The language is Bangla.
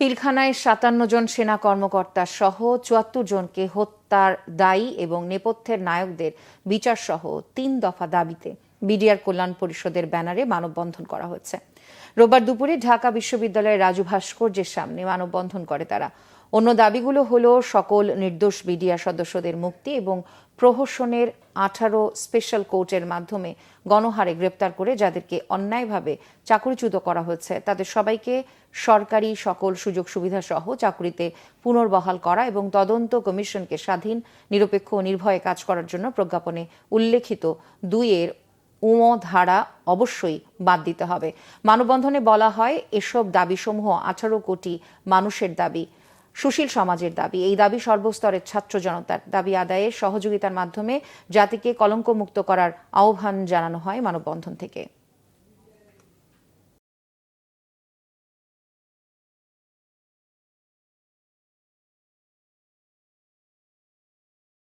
পিলখানায় ৫৭ জন সেনা কর্মকর্তা সহ ৭৪ জনকে হত্যার দায়ী এবং নেপথ্যের নায়কদের বিচার সহ ৩ দফা দাবিতে বিডিআর কল্যাণ পরিষদের ব্যানারে মানববন্ধন করা হয়েছে। রোববার দুপুরে ঢাকা বিশ্ববিদ্যালয়ের রাজু ভাস্কর্যের সামনে মানববন্ধন করে তারা। অন্য দাবিগুলো হলো সকল নির্দোষ বিডিআর সদস্যদের মুক্তি এবং প্রহসনের ১৮ স্পেশাল কোর্টের মাধ্যমে গণহারে গ্রেপ্তার করে যাদেরকে অন্যায়ভাবে চাকরিচ্যুত করা হয়েছে তাদের সবাইকে সরকারি সকল সুযোগ সুবিধা সহ চাকরিতে পুনর্বহাল করা এবং তদন্ত কমিশনকে স্বাধীন, নিরপেক্ষ ও নির্ভয়ে কাজ করার জন্য প্রজ্ঞাপনে উল্লেখিত ২ ধারা অবশ্যই বাদ দিতে হবে। মানববন্ধনে বলা হয়, এসব দাবিসমূহ ১৮ কোটি মানুষের দাবি, সুশীল সমাজের দাবি। এই দাবি সর্বস্তরের ছাত্র জনতার দাবি আদায়ে সহযোগিতার মাধ্যমে জাতিকে কলঙ্কমুক্ত করার আহ্বান জানানো হয় মানববন্ধন থেকে।